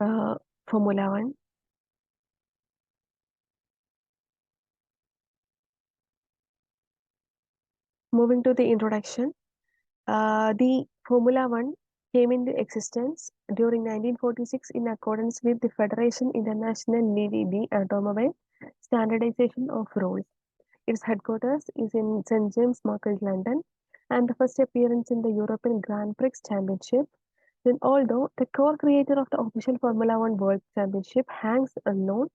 uh, Formula One. Moving to the introduction, the Formula One came into existence during 1946 in accordance with the Federation International de Automobile Standardization of Rules. Its headquarters is in St. James Market, London, and the first appearance in the European Grand Prix Championship. Then, although the core creator of the official Formula One World Championship hangs unknown,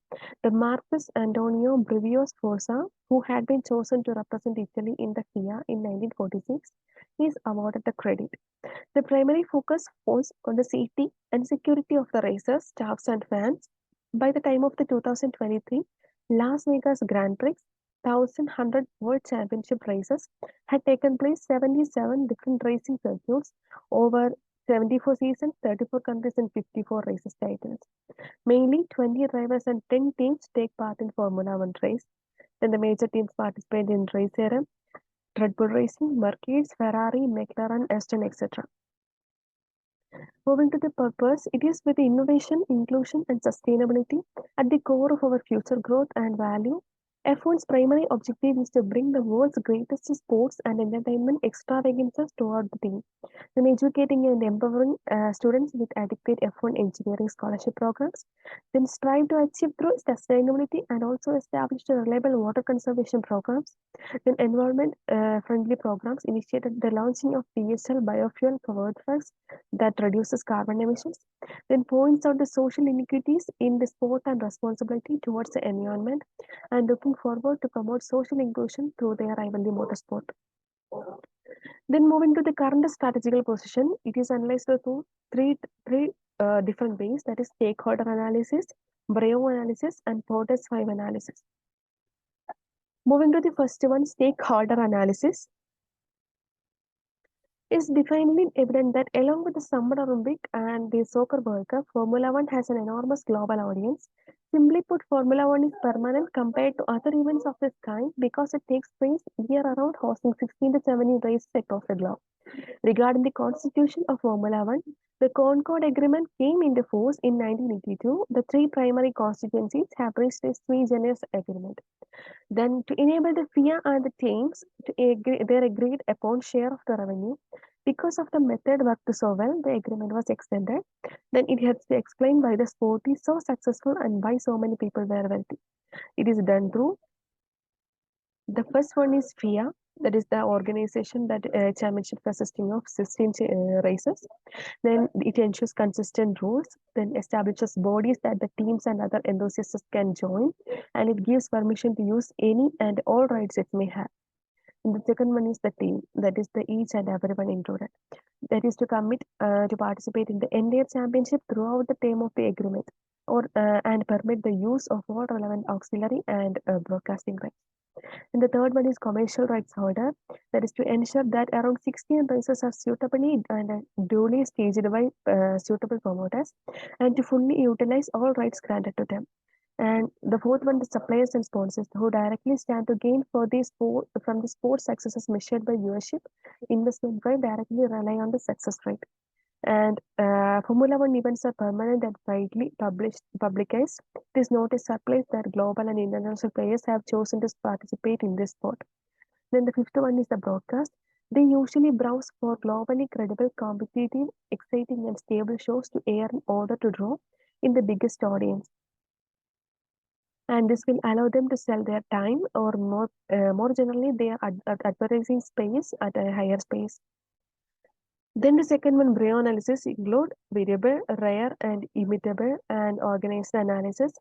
the Marcus Antonio Brevio Sforza, who had been chosen to represent Italy in the FIA in 1946, is awarded the credit. The primary focus was on the safety and security of the racers, staffs, and fans. By the time of the 2023 Las Vegas Grand Prix, 1100 World Championship races had taken place 77 different racing circuits over 74 seasons, 34 countries, and 54 races titles. Mainly 20 drivers and 10 teams take part in Formula One race. Then the major teams participate in race era, Red Bull Racing, Mercedes, Ferrari, McLaren, Aston, etc. Moving to the purpose, it is with innovation, inclusion, and sustainability at the core of our future growth and value. F1's primary objective is to bring the world's greatest sports and entertainment extravagances toward the team, then educating and empowering students with adequate F1 engineering scholarship programs, then strive to achieve through sustainability and also establish reliable water conservation programs, then environment friendly programs initiated the launching of DSL biofuel powered trucks that reduces carbon emissions, then points out the social inequities in the sport and responsibility towards the environment, and looking forward to promote social inclusion through their rivalry motorsport. Then moving to the current strategical position, it is analyzed through three different ways, that is stakeholder analysis, Breo analysis, and Porter's 5 analysis. Moving to the first one, stakeholder analysis. It's definitely evident that along with the Summer Olympic and the Soccer World Cup, Formula One has an enormous global audience. Simply put, Formula One is permanent compared to other events of this kind because it takes place year around, hosting 16 to 17 races across the globe. Regarding the constitution of Formula One, the Concord Agreement came into force in 1982. The three primary constituencies have reached a sui generis agreement. Then, to enable the FIA and the teams to agree, their agreed upon share of the revenue, because of the method worked so well, the agreement was extended. Then it has to explain why the sport is so successful and why so many people were wealthy. It is done through the first one is FIA, that is the organization that championship consisting of 16 races. Then it ensures consistent rules, then establishes bodies that the teams and other enthusiasts can join, and it gives permission to use any and all rights it may have. And the second one is the team, that is the each and everyone included. That is to commit to participate in the entire championship throughout the term of the agreement, or and permit the use of all relevant auxiliary and broadcasting rights. And the third one is commercial rights holder, that is to ensure that around 16 races are suitably and duly staged by suitable promoters, and to fully utilize all rights granted to them. And the fourth one is suppliers and sponsors who directly stand to gain for the sport from the sports successes measured by viewership, investment drive directly rely on the success rate. And Formula One events are permanent and widely publicized. It is not a surprise that global and international players have chosen to participate in this sport. Then the fifth one is the broadcast. They usually browse for globally credible, competitive, exciting, and stable shows to air in order to draw in the biggest audience. And this will allow them to sell their time, or more generally, their advertising space at a higher space. Then the second one, Brio analysis, include variable, rare, and immutable, and organized analysis.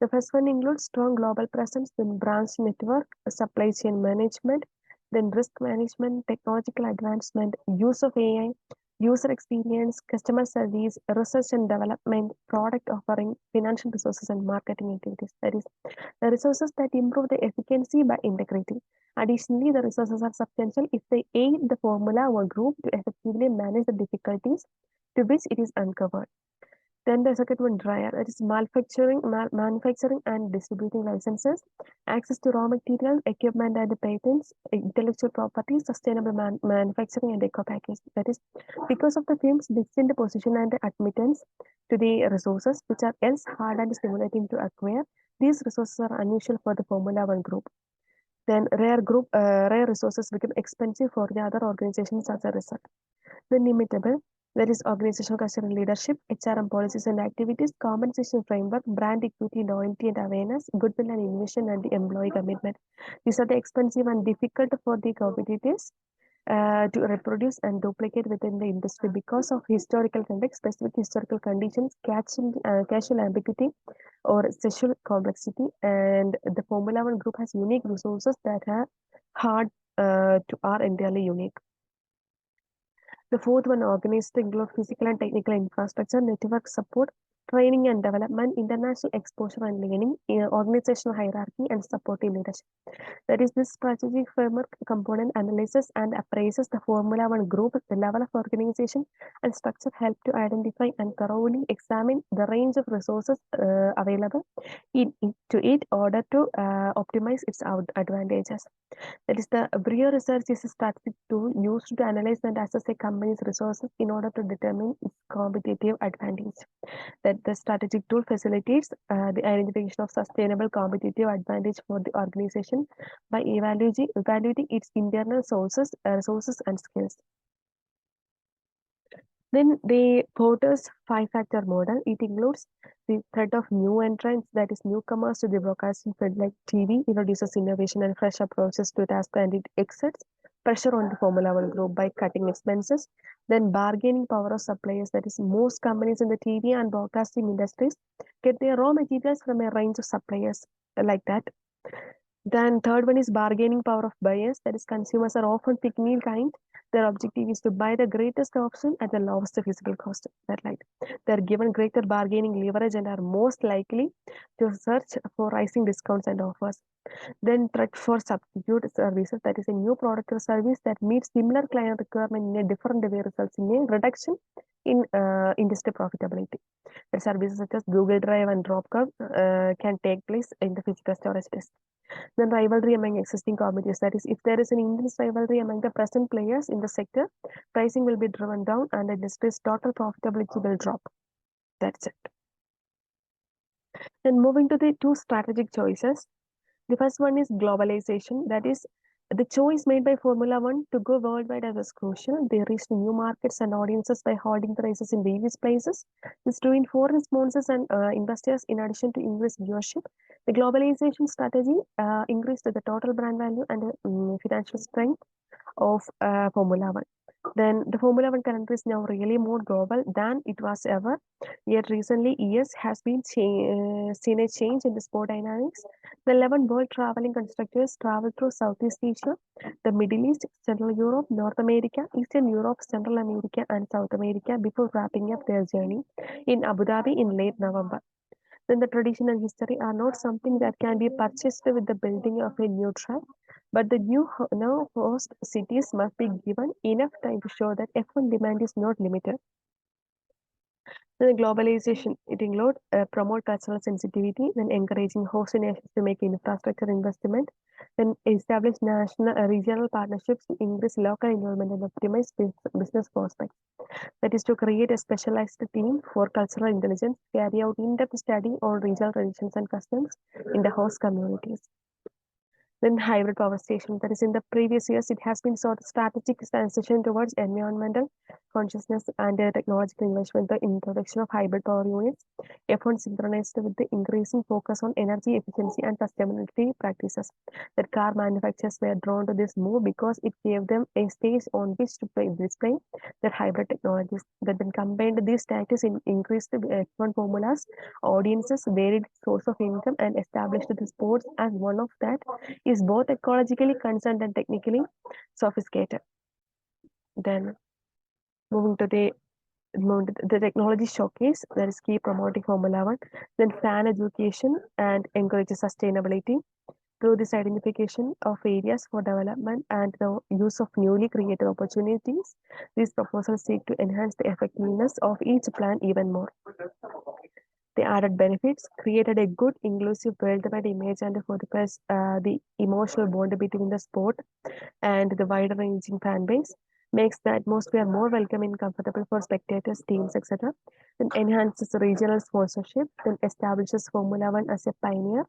The first one includes strong global presence, then branch network, supply chain management, then risk management, technological advancement, use of AI, user experience, customer service, research and development, product offering, financial resources, and marketing activities. That is, the resources that improve the efficiency by integrating. Additionally, the resources are substantial if they aid the formula or group to effectively manage the difficulties to which it is uncovered. Then the second one, dryer, that is manufacturing and distributing licenses, access to raw materials, equipment and patents, intellectual property, sustainable manufacturing and eco package. That is, because of the firm's distinct position and admittance, to the resources which are else hard and stimulating to acquire. These resources are unusual for the Formula One group. Then rare resources become expensive for the other organizations as a result. Then imitable, that is organizational culture and leadership, HRM policies and activities, compensation framework, brand equity, loyalty and awareness, goodwill and innovation, and the employee commitment. These are the expensive and difficult for the competitors to reproduce and duplicate within the industry because of historical context, specific historical conditions, casual ambiguity, or sexual complexity. And the Formula One group has unique resources that are hard to are entirely unique. The fourth one organized to include physical and technical infrastructure, network support, training and development, international exposure and learning, organizational hierarchy, and supportive leadership. That is, this strategic framework component analyzes and appraises the Formula One group, the level of organization and structure help to identify and thoroughly examine the range of resources available to it order to optimize its advantages. That is, the Brio research is a strategic tool used to analyze and assess a company's resources in order to determine its competitive advantage. That the strategic tool facilitates the identification of sustainable competitive advantage for the organization by evaluating its internal resources and skills. Then the Porter's five-factor model, it includes the threat of new entrants, that is newcomers to the broadcasting field like TV, introduces innovation and fresh approaches to task and it exerts pressure on the Formula One group by cutting expenses. Then bargaining power of suppliers, that is most companies in the TV and broadcasting industries get their raw materials from a range of suppliers like that. Then third one is bargaining power of buyers, that is consumers are often picky kind. Their objective is to buy the greatest option at the lowest physical cost. That right. They are given greater bargaining leverage and are most likely to search for rising discounts and offers. Then threat for substitute services, that is a new product or service that meets similar client requirement in a different way results in a reduction in industry profitability. The services such as Google Drive and Dropcard can take place in the physical storage disk. Then rivalry among existing competitors. That is, if there is an intense rivalry among the present players in the sector, pricing will be driven down and the industry's total profitability will drop. That's it. Then moving to the two strategic choices. The first one is globalization. That is, the choice made by Formula One to go worldwide was crucial. They reached new markets and audiences by holding the races in various places. This drew in foreign sponsors and investors in addition to increased viewership. The globalization strategy increased the total brand value and financial strength of Formula One. Then the Formula One calendar is now really more global than it was ever. Yet recently years has been seen a change in the sport dynamics. The 11 world traveling constructors travel through Southeast Asia, the Middle East, Central Europe, North America, Eastern Europe, Central America, and South America before wrapping up their journey in Abu Dhabi in late November. Then the tradition and history are not something that can be purchased with the building of a new track, but the now host cities must be given enough time to show that F1 demand is not limited. Then globalization, it includes promote cultural sensitivity, then encouraging host nations to make infrastructure investment, then establish national regional partnerships to increase local involvement and optimize business prospects. That is to create a specialized team for cultural intelligence, carry out in-depth study on regional traditions and customs in the host communities. Then hybrid power station, that is in the previous years, it has been sort of strategic transition towards environmental consciousness and technological investment, the introduction of hybrid power units, F1 synchronized with the increasing focus on energy efficiency and sustainability practices. That car manufacturers were drawn to this move because it gave them a stage on which to display their hybrid technologies. That then combined these tactics in increased F1 formulas, audiences, varied source of income, and established the sports as one of that is both ecologically concerned and technically sophisticated. Then moving to the technology showcase, that is key promoting Formula One. Then fan education and encourages sustainability through this identification of areas for development and the use of newly created opportunities. These proposals seek to enhance the effectiveness of each plan even more. The added benefits created a good, inclusive, worldwide image and for the emotional bond between the sport and the wider ranging fan base. makes the atmosphere more welcoming and comfortable for spectators, teams, etc. Then enhances regional sponsorship, then establishes Formula One as a pioneer,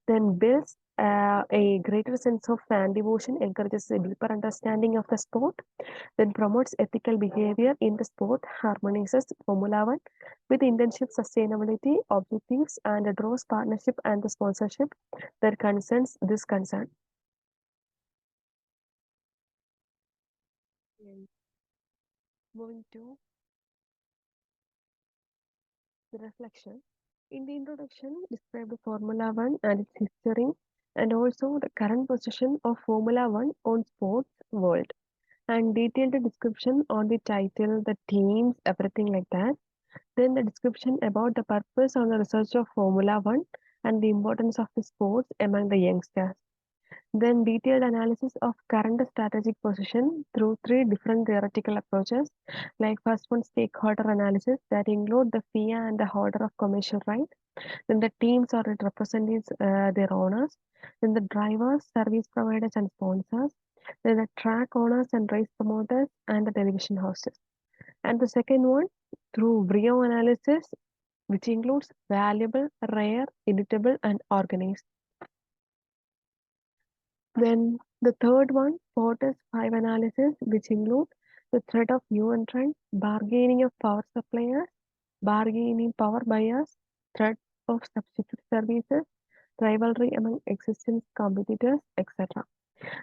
then builds a greater sense of fan devotion, encourages a deeper understanding of the sport, then promotes ethical behavior in the sport, harmonizes Formula One with internship sustainability objectives, and draws partnership and the sponsorship that concerns this concern. And moving to the reflection. In the introduction, describe the Formula One and its history, and also the current position of Formula One on sports world, and detailed description on the title, the teams, everything like that. Then the description about the purpose on the research of Formula One and the importance of the sports among the youngsters. Then detailed analysis of current strategic position through three different theoretical approaches. Like first one, stakeholder analysis that include the FIA and the holder of commercial right. Then the teams or it represents their owners. Then the drivers, service providers and sponsors. Then the track owners and race promoters and the television hosts. And the second one, through Brio analysis, which includes valuable, rare, editable, and organized. Then the third one, Porter's 5 analysis, which include the threat of new entrants, bargaining of power suppliers, bargaining power buyers, threat of substitute services, rivalry among existing competitors, etc.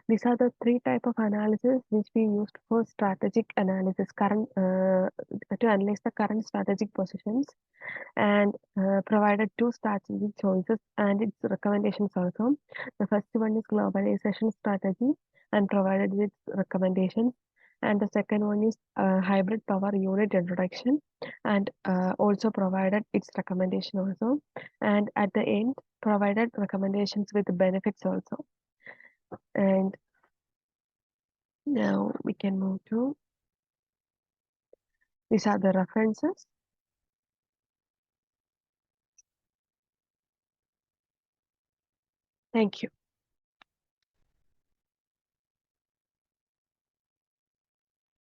These are the three type of analysis which we used for strategic analysis, current to analyze the current strategic positions, and provided two strategic choices and its recommendations also. The first one is globalization strategy and provided its recommendations. And the second one is hybrid power unit introduction and also provided its recommendation also. And at the end, provided recommendations with benefits also. And now we can move to, these are the references. Thank you.